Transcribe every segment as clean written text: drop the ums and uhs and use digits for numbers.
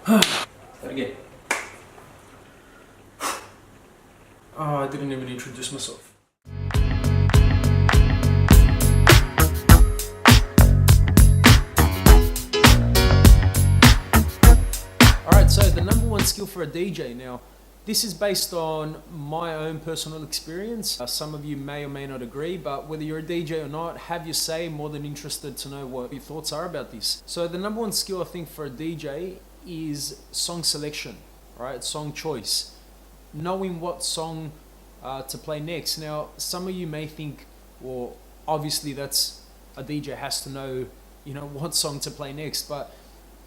Again. Oh, I didn't even introduce myself. Alright, so the number one skill for a DJ now. This is based on my own personal experience. Some of you may or may not agree, but whether you're a DJ or not, have your say. More than interested to know what your thoughts are about this. So the number one skill I think for a DJ is song selection, right? Song choice. Knowing what song to play next. Now, some of you may think, well, obviously that's a DJ has to know, what song to play next, but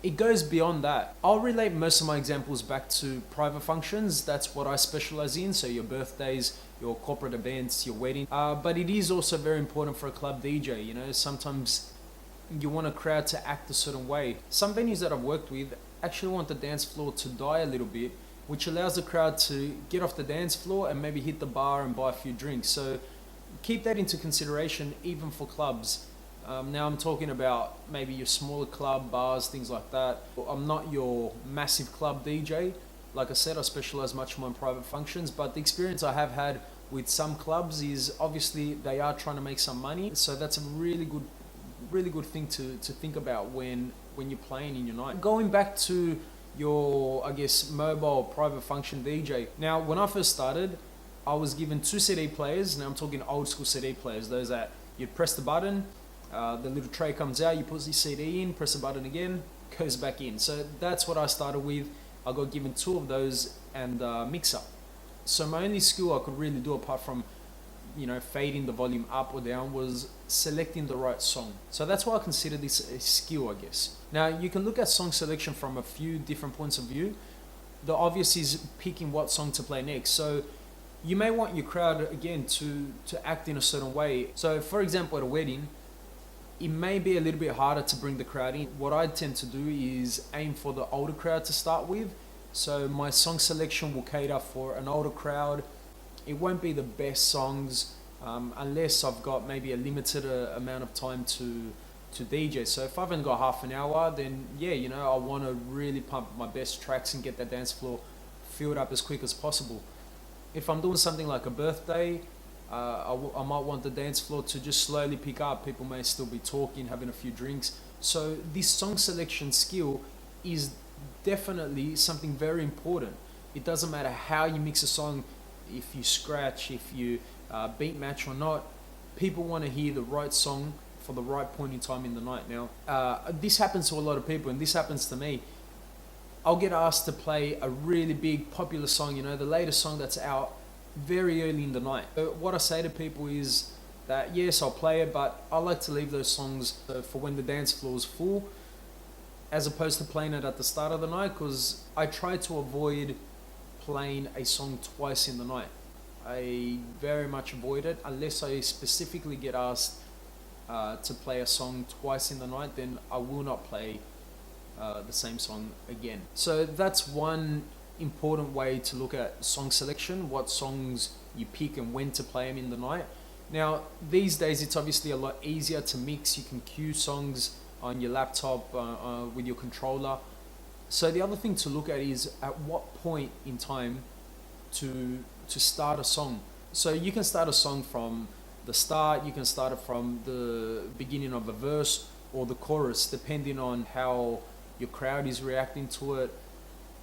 it goes beyond that. I'll relate most of my examples back to private functions. That's what I specialize in. So your birthdays, your corporate events, your wedding. But it is also very important for a club DJ. Sometimes you want a crowd to act a certain way. Some venues that I've worked with actually want the dance floor to die a little bit, which allows the crowd to get off the dance floor and maybe hit the bar and buy a few drinks. So keep that into consideration even for clubs. Now I'm talking about maybe your smaller club, bars, things like that. I'm not your massive club DJ. Like I said, I specialize much more in private functions, but the experience I have had with some clubs is obviously they are trying to make some money. So that's a really good thing to think about when you're playing in your night. Going back to your, mobile private function DJ. Now, when I first started, I was given 2 CD players. Now I'm talking old school CD players, those that you'd press the button, the little tray comes out, you put the CD in, press the button again, goes back in. So that's what I started with. I got given 2 of those and a mixer. So my only skill I could really do apart from, fading the volume up or down was selecting the right song. So that's why I consider this a skill, I guess. Now you can look at song selection from a few different points of view. The obvious is picking what song to play next. So you may want your crowd again to act in a certain way. So for example, at a wedding, it may be a little bit harder to bring the crowd in. What I tend to do is aim for the older crowd to start with. So my song selection will cater for an older crowd. It won't be the best songs unless I've got maybe a limited amount of time to DJ. So if I haven't got half an hour, then I want to really pump my best tracks and get that dance floor filled up as quick as possible. If I'm doing something like a birthday, I might want the dance floor to just slowly pick up. People may still be talking, having a few drinks. So this song selection skill is definitely something very important. It doesn't matter how you mix a song, if you scratch, if you beat match or not, people want to hear the right song for the right point in time in the night. Now, this happens to a lot of people, and this happens to me. I'll get asked to play a really big popular song, the latest song that's out very early in the night. So what I say to people is that yes, I'll play it, but I like to leave those songs for when the dance floor is full, as opposed to playing it at the start of the night, because I try to avoid playing a song twice in the night. I very much avoid it unless I specifically get asked to play a song twice in the night. Then I will not play the same song again. So that's one important way to look at song selection, what songs you pick and when to play them in the night. Now these days it's obviously a lot easier to mix. You can cue songs on your laptop with your controller. So the other thing to look at is at what point in time to start a song. So you can start a song from the start, you can start it from the beginning of a verse or the chorus, depending on how your crowd is reacting to it.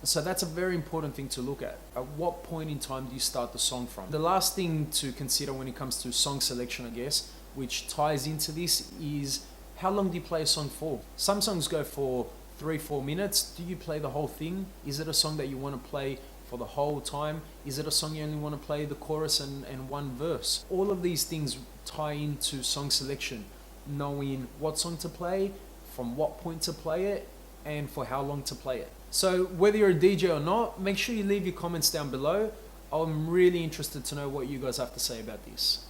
So that's a very important thing to look at. At what point in time do you start the song from? The last thing to consider when it comes to song selection, I guess, which ties into this, is how long do you play a song for? Some songs go for 3-4 minutes. Do you play the whole thing? Is it a song that you want to play for the whole time? Is it a song you only want to play the chorus and one verse? All of these things tie into song selection, knowing what song to play, from what point to play it, and for how long to play it. So whether you're a DJ or not, make sure you leave your comments down below. I'm really interested to know what you guys have to say about this.